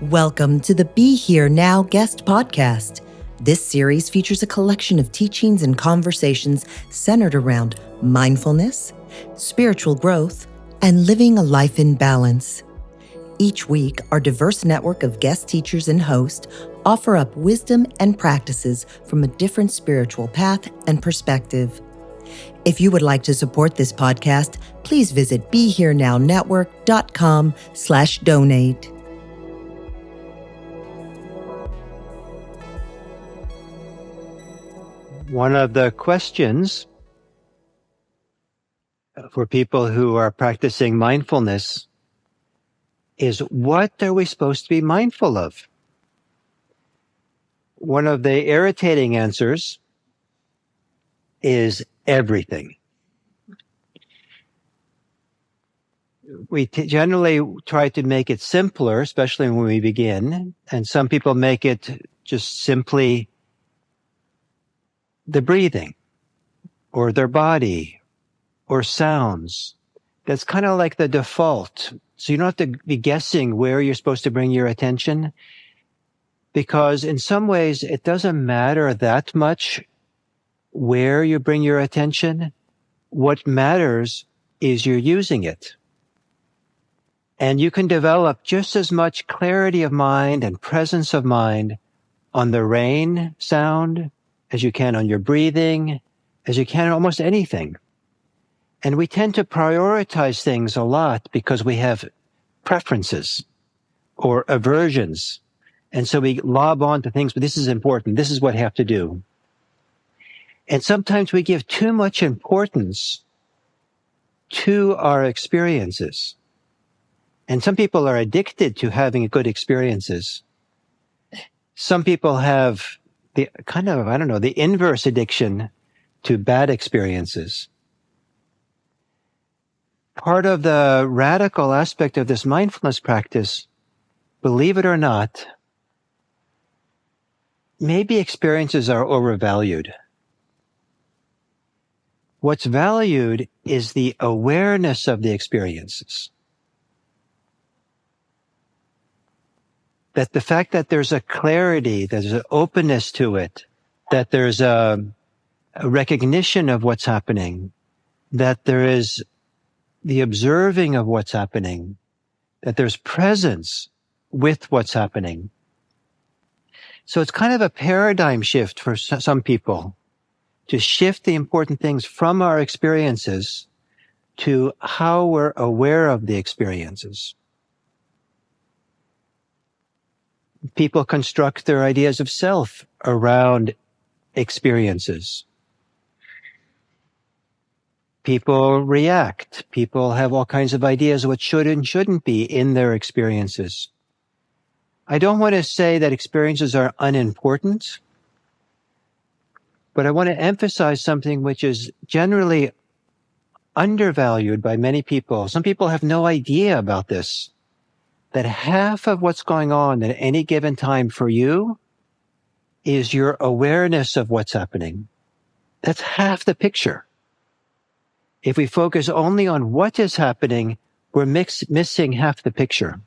Welcome to the Be Here Now Guest Podcast. This series features a collection of teachings and conversations centered around mindfulness, spiritual growth, and living a life in balance. Each week, our diverse network of guest teachers and hosts offer up wisdom and practices from a different spiritual path and perspective. If you would like to support this podcast, please visit BeHereNowNetwork.com/donate. One of the questions for people who are practicing mindfulness is, what are we supposed to be mindful of? One of the irritating answers is everything. We generally try to make it simpler, especially when we begin, and some people make it just simply the breathing, or their body, or sounds. That's kind of like the default. So you don't have to be guessing where you're supposed to bring your attention, because in some ways it doesn't matter that much where you bring your attention. What matters is you're using it. And you can develop just as much clarity of mind and presence of mind on the rain sound as you can on your breathing, as you can on almost anything. And we tend to prioritize things a lot because we have preferences or aversions. And so we lob on to things, but this is important. This is what I have to do. And sometimes we give too much importance to our experiences. And some people are addicted to having good experiences. Some people have the the inverse addiction to bad experiences. Part of the radical aspect of this mindfulness practice, believe it or not, maybe experiences are overvalued. What's valued is the awareness of the experiences. That the fact that there's a clarity, there's an openness to it, that there's a recognition of what's happening, that there is the observing of what's happening, that there's presence with what's happening. So it's kind of a paradigm shift for some people to shift the important things from our experiences to how we're aware of the experiences. People construct their ideas of self around experiences. People react. People have all kinds of ideas of what should and shouldn't be in their experiences. I don't want to say that experiences are unimportant, but I want to emphasize something which is generally undervalued by many people. Some people have no idea about this, that half of what's going on at any given time for you is your awareness of what's happening. That's half the picture. If we focus only on what is happening, we're missing half the picture.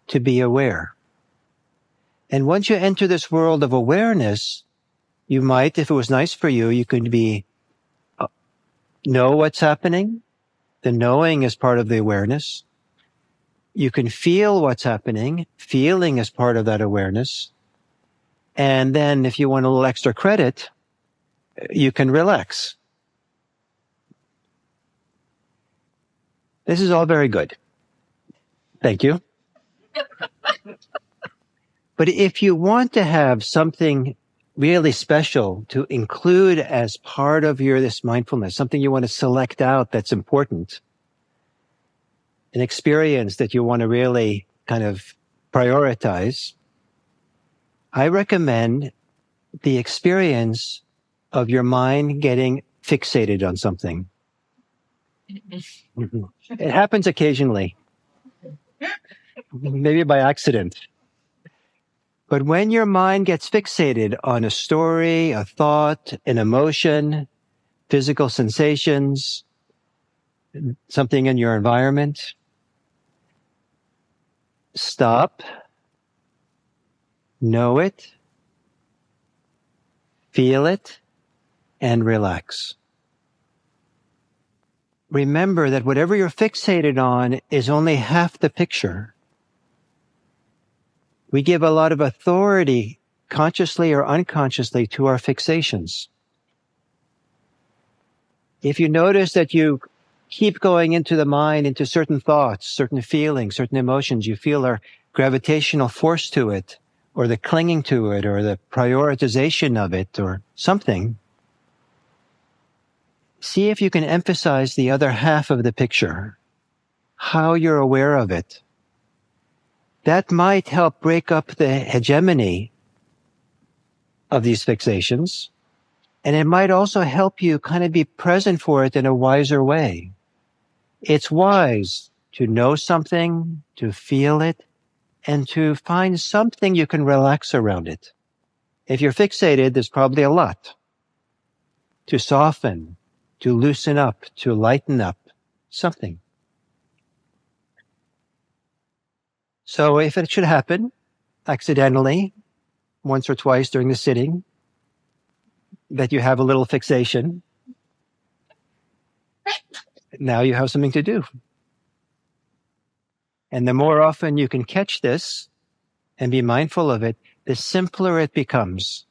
To be aware. And once you enter this world of awareness, you might, if it was nice for you, you could know what's happening. The knowing is part of the awareness. You can feel what's happening. Feeling is part of that awareness. And then if you want a little extra credit, you can relax. This is all very good. Thank you. But if you want to have something really special to include as part of this mindfulness, something you want to select out that's important, an experience that you want to really kind of prioritize, I recommend the experience of your mind getting fixated on something. It happens occasionally, maybe by accident. But when your mind gets fixated on a story, a thought, an emotion, physical sensations, something in your environment, Stop, know it, feel it, and relax. Remember that whatever you're fixated on is only half the picture. We give a lot of authority, consciously or unconsciously, to our fixations. If you notice that you keep going into the mind, into certain thoughts, certain feelings, certain emotions you feel are gravitational force to it, or the clinging to it, or the prioritization of it, or something, see if you can emphasize the other half of the picture, how you're aware of it. That might help break up the hegemony of these fixations, and it might also help you kind of be present for it in a wiser way. It's wise to know something, to feel it, and to find something you can relax around it. If you're fixated, there's probably a lot to soften, to loosen up, to lighten up, something. So if it should happen accidentally, once or twice during the sitting, that you have a little fixation, now you have something to do. And the more often you can catch this and be mindful of it, the simpler it becomes.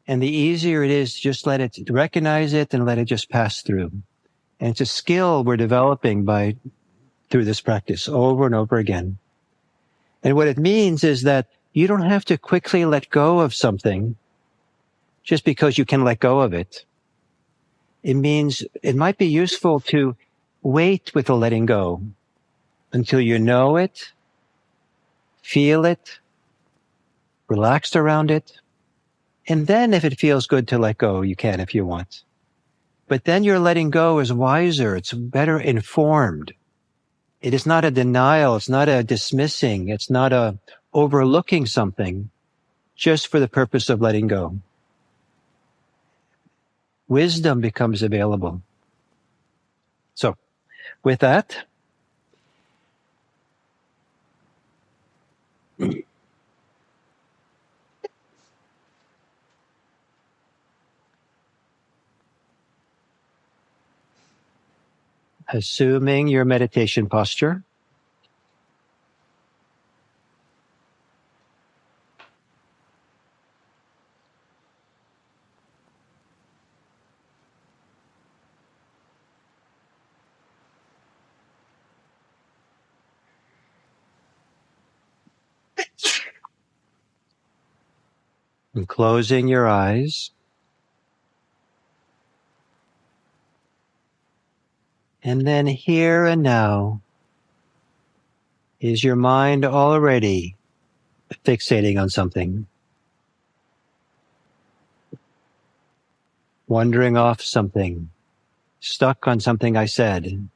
And the easier it is to just let it recognize it and let it just pass through. And it's a skill we're developing through this practice over and over again. And what it means is that you don't have to quickly let go of something just because you can let go of it. It means it might be useful to wait with the letting go until you know it, feel it, relaxed around it. And then if it feels good to let go, you can if you want. But then your letting go is wiser. It's better informed. It is not a denial. It's not a dismissing. It's not a overlooking something just for the purpose of letting go. Wisdom becomes available. So with that, assuming your meditation posture, and closing your eyes, and then here and now, is your mind already fixating on something? Wandering off something? Stuck on something I said?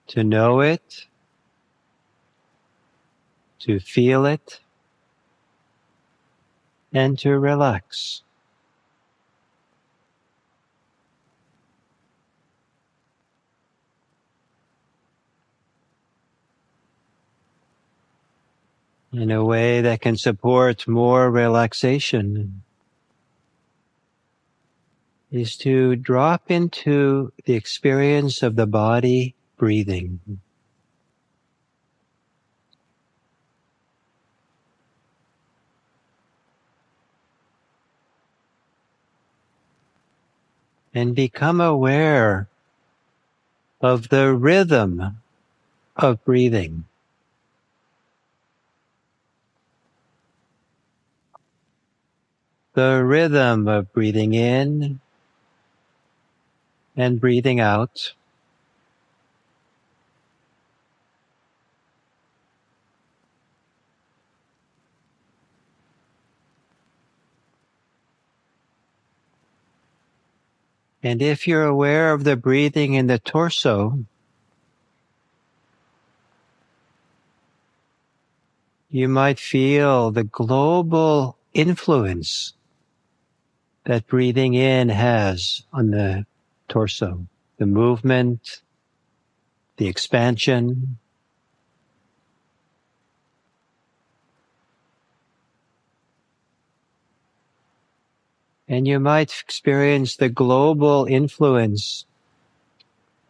To know it, to feel it, and to relax. In a way that can support more relaxation is to drop into the experience of the body breathing. And become aware of the rhythm of breathing. The rhythm of breathing in and breathing out. And if you're aware of the breathing in the torso, you might feel the global influence that breathing in has on the torso, the movement, the expansion. And you might experience the global influence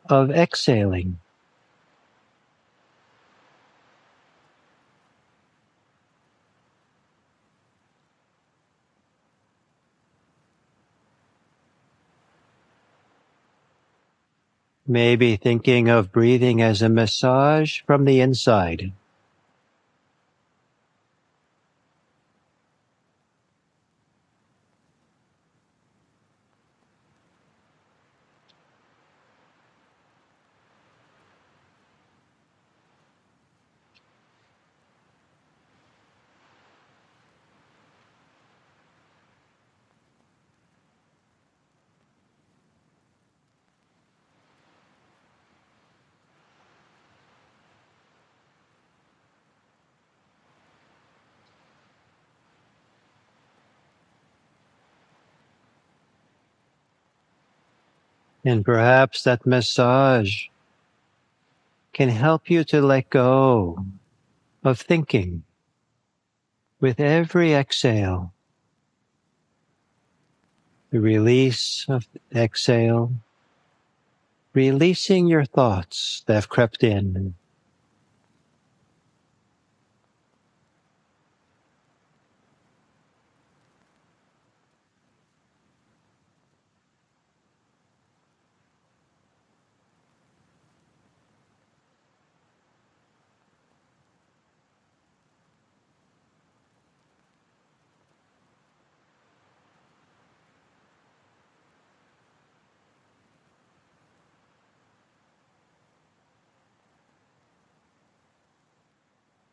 of exhaling. Maybe thinking of breathing as a massage from the inside. And perhaps that massage can help you to let go of thinking with every exhale. The release of the exhale, releasing your thoughts that have crept in.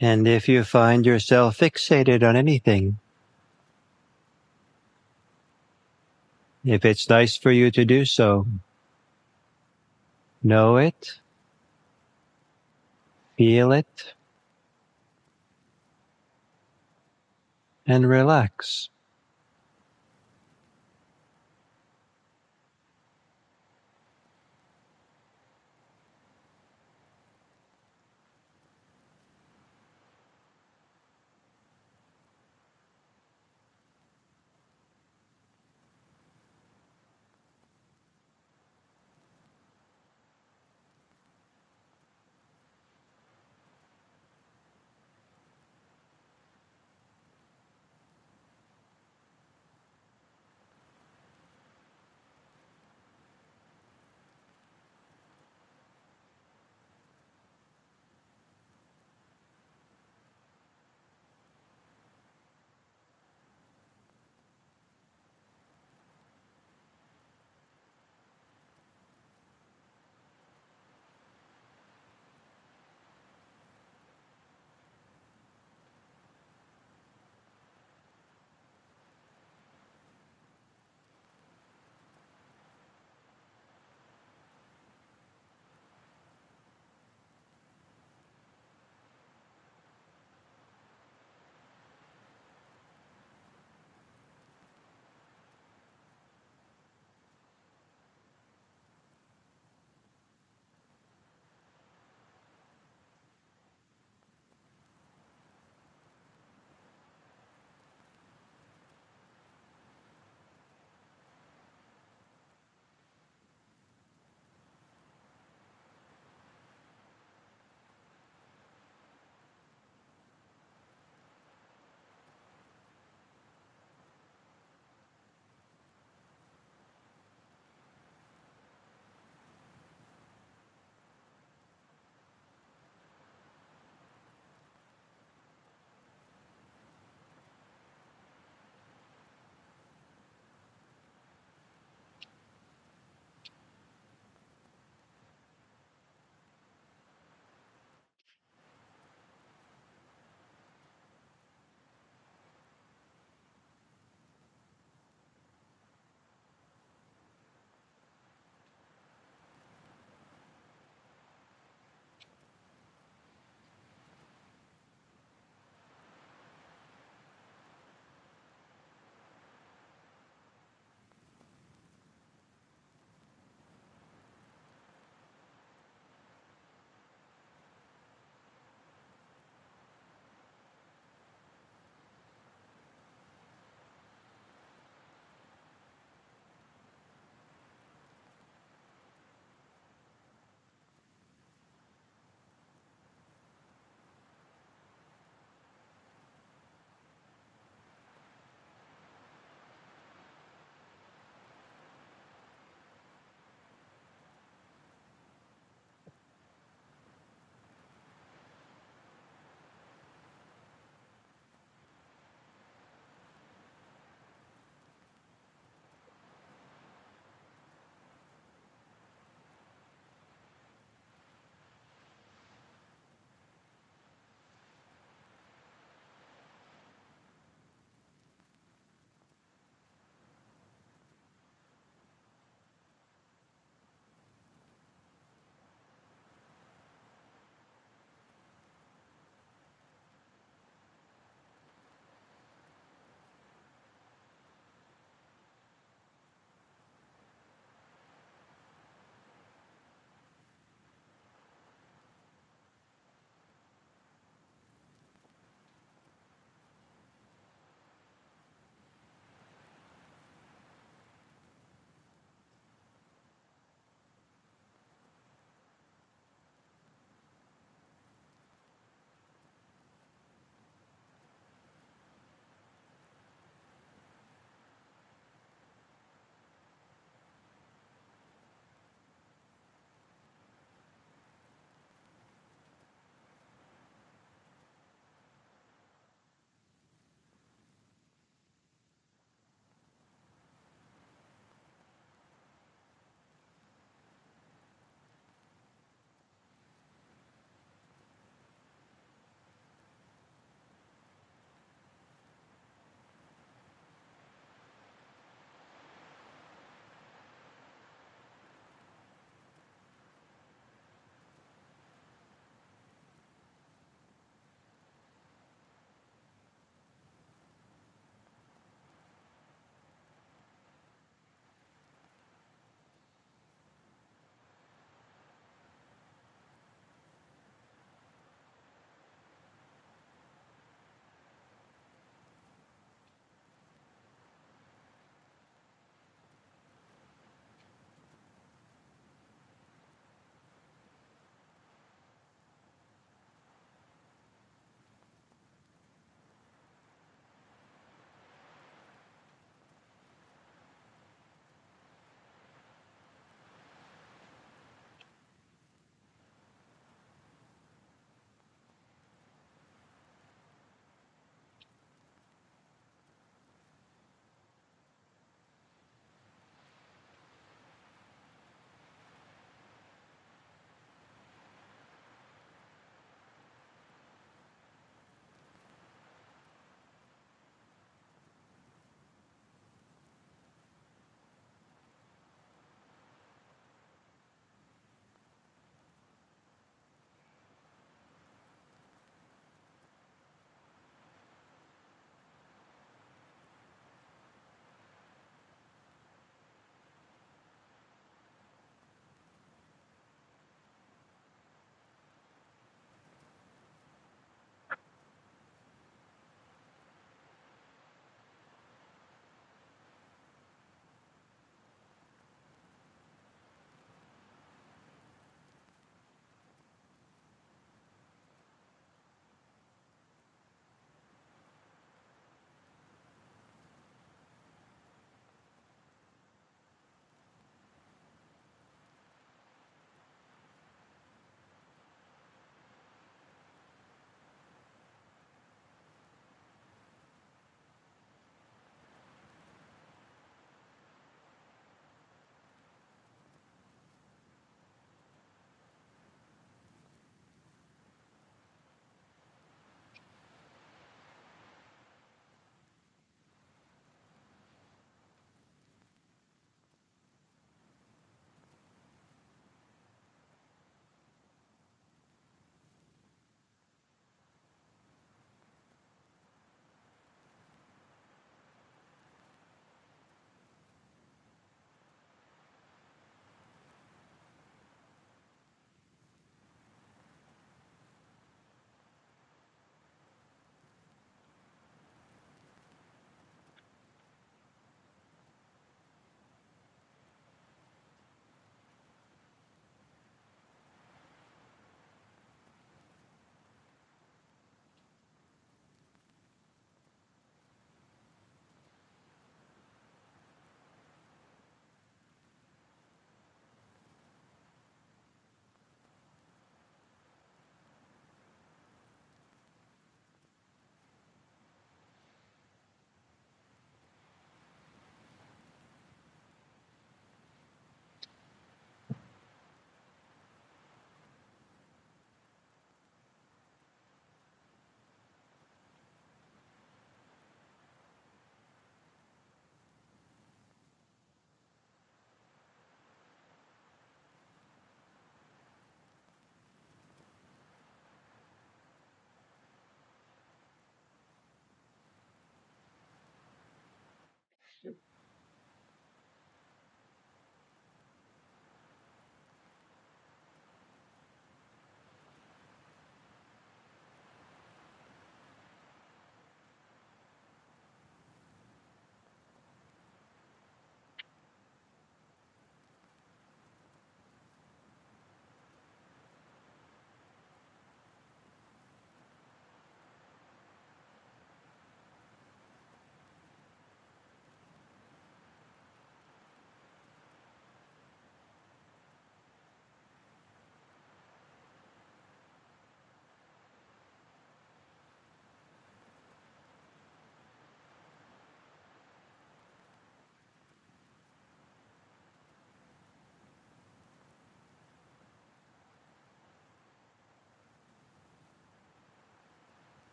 And if you find yourself fixated on anything, if it's nice for you to do so, know it, feel it, and relax.